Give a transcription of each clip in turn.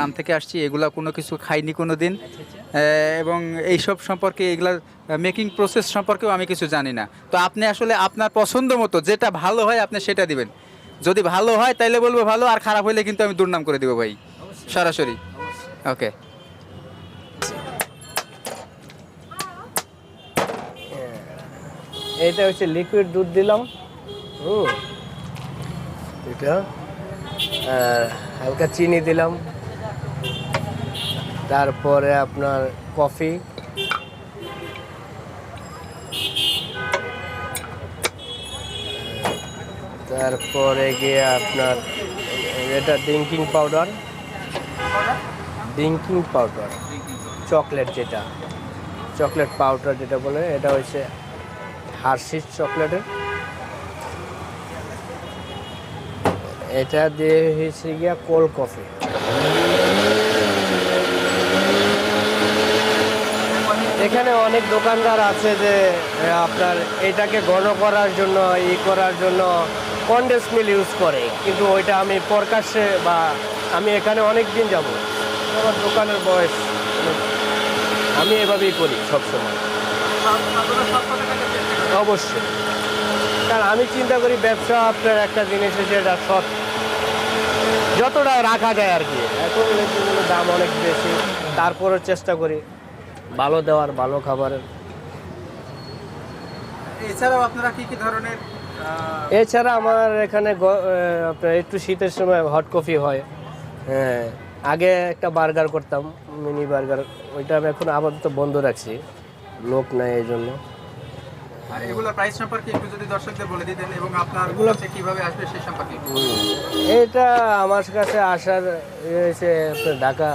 গ্রাম থেকে আসছি, এগুলা কোনো কিছু খাইনি কোনো দিন, এবং এইসব সম্পর্কে এগুলার মেকিং প্রসেস সম্পর্কেও আমি কিছু জানি না। তো আপনি আসলে আপনার পছন্দ মতো যেটা ভালো হয় আপনি সেটা দিবেন। যদি ভালো হয় তাইলে বলবো ভালো, আর খারাপ হইলে কিন্তু আমি দুর্নাম করে দিব ভাই, সরাসরি। ওকে, এটা হচ্ছে লিকুইড দুধ দিলাম, এটা হালকা চিনি দিলাম, তারপরে আপনার কফি, তারপরে গিয়ে আপনার এটা ড্রিঙ্কিং পাউডার, চকলেট, যেটা চকলেট পাউডার যেটা বলে, এটা হচ্ছে হার্শিস চকলেটের। এটা দিয়ে হয়েছে গিয়া কোল্ড কফি। এখানে অনেক দোকানদার আছে যে আপনার এটাকে ঘন করার জন্য করার জন্য কনডেন্স মিল্ক ইউজ করে, কিন্তু ওইটা আমি প্রকাশ্যে বা আমি এখানে অনেক দিন যাব, আমার দোকানের বয়স, আমি এভাবেই করি সবসময়। অবশ্যই, কারণ আমি চিন্তা করি ব্যবসা আপনার একটা জিনিস যেটা সৎ, যতটা রাখা যায় আর কি। এখন দাম অনেক বেশি, তারপরেও চেষ্টা করি ভালো দেওয়ার, ভালো খাবারের। এছাড়াও আপনারা কি কি ধরনের? এছাড়া আমার এখানে আপনার একটু শীতের সময় হট কফি হয়। হ্যাঁ, আগে একটা বার্গার করতাম, মিনি বার্গার, ওইটা আমি এখন আপাতত বন্ধ রাখছি, লোক নাই এই জন্য। এগুলোর প্রাইস সম্পর্কে একটু যদি দর্শকদের বলে দিতেন, এবং আপনার কাছে কিভাবে আসবে সেই সম্পর্কে। এটা আমার কাছে আসার হয়েছে ঢাকা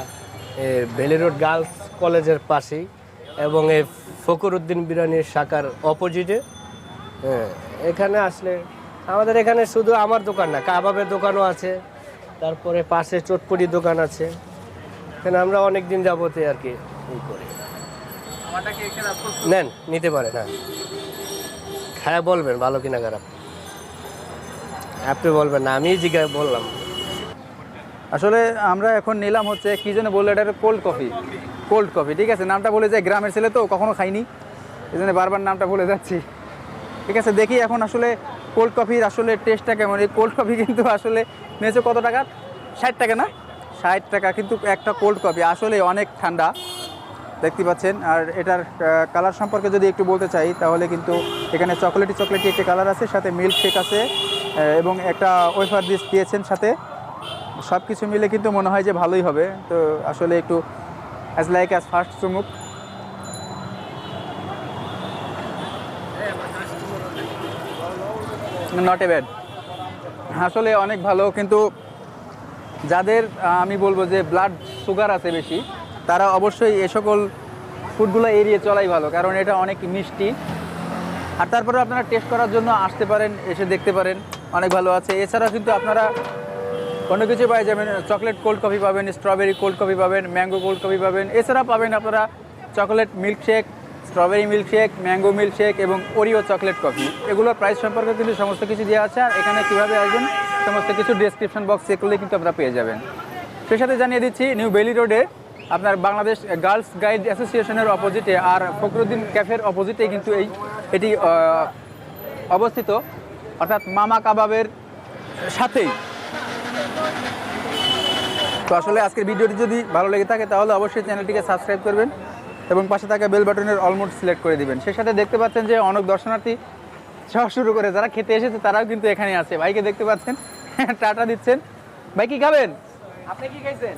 বেলি রোড গার্লস কলেজের পাশেই, এবং এই ফকরুদ্দিন বিরিয়ানির শাখার অপোজিটে। হ্যাঁ, এখানে আসলে আমাদের এখানে শুধু আমার দোকান না, কাবাবের দোকানও আছে, তারপরে পাশে চটপটি দোকান আছে। এখানে আমরা অনেক দিন যাবতে আর কি করি। নেন, নিতে পারেন। হ্যাঁ, খায় বলবেন ভালো কিনা খারাপ, আপনি বলবেন না, আমি জিজ্ঞাসা বললাম। আসলে আমরা এখন নিলাম হচ্ছে কি যেন বললো, এটা কোল্ড কফি, ঠিক আছে। নামটা বলে যায়, গ্রামের ছেলে তো কখনো খাইনি, এই জন্য বারবার নামটা বলে যাচ্ছি, ঠিক আছে। দেখি এখন আসলে কোল্ড কফির আসলে টেস্টটা কেমন। এই কোল্ড কফি কিন্তু আসলে নিয়েছে কত টাকা? 60 টাকা না? 60 টাকা, কিন্তু একটা কোল্ড কফি আসলে অনেক ঠান্ডা, দেখতে পাচ্ছেন। আর এটার কালার সম্পর্কে যদি একটু বলতে চাই তাহলে কিন্তু এখানে চকলেটি একটা কালার আছে, সাথে মিল্ক শেক আছে, এবং একটা ওয়েফার দিয়েছেন সাথে। সব কিছু মিলে কিন্তু মনে হয় যে ভালোই হবে। তো আসলে একটু অ্যাজ ফার্স্ট চুমুক। নট এ ব্যাড, আসলে অনেক ভালো। কিন্তু যাদের আমি বলবো যে ব্লাড সুগার আছে বেশি, তারা অবশ্যই এ সকল ফুডগুলো এড়িয়ে চলাই ভালো, কারণ এটা অনেক মিষ্টি। আর তারপরে আপনারা টেস্ট করার জন্য আসতে পারেন, এসে দেখতে পারেন, অনেক ভালো আছে। এছাড়াও কিন্তু আপনারা অন্য কিছু পাই যাবেন, চকলেট কোল্ড কফি পাবেন, স্ট্রবেরি কোল্ড কফি পাবেন, ম্যাঙ্গো কোল্ড কফি পাবেন। এছাড়া পাবেন আপনারা chocolate milkshake, strawberry milkshake, mango milkshake এবং ওরিও চকলেট কফি। এগুলোর প্রাইস সম্পর্কে কিন্তু সমস্ত কিছু দেওয়া আছে, আর এখানে কীভাবে আসবেন সমস্ত কিছু ডেসক্রিপশন বক্স চেক করলে কিন্তু আপনারা পেয়ে যাবেন। সেই সাথে জানিয়ে দিচ্ছি, নিউ বেলি রোডে আপনার বাংলাদেশ গার্লস গাইড অ্যাসোসিয়েশনের অপোজিটে আর ফখরুদ্দিন ক্যাফের অপোজিটে কিন্তু এটি অবস্থিত, অর্থাৎ মামা কাবাবের সাথেই। তো আসলে আজকের ভিডিওটি যদি ভালো লেগে থাকে তাহলে অবশ্যই চ্যানেলটিকে সাবস্ক্রাইব করবেন এবং পাশে থাকা বেল বাটনের অলমোস্ট সিলেক্ট করে দিবেন। সেই সাথে দেখতে পাচ্ছেন যে অনেক দর্শনার্থী যাওয়া শুরু করে, যারা খেতে এসেছে তারাও কিন্তু এখানে আছে। ভাইকে দেখতে পাচ্ছেন, টাটা দিচ্ছেন। ভাই কি খাবেন? আপনি কি খাইছেন?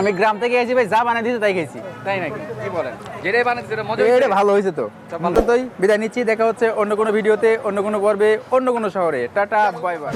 আমি গ্রাম থেকে এসেছি ভাই, যা বানিয়ে দিয়েছে তাই খেয়েছি। তাই নাকি? কি বলেন? যেটাই বানিয়েছে সেটা মজা হয়েছে, ভালো হয়েছে। তো ভালো, বিদায় নিচ্ছি। দেখা হচ্ছে অন্য কোনো ভিডিওতে, অন্য কোনো পর্বে, অন্য কোনো শহরে। Tata, bye bye.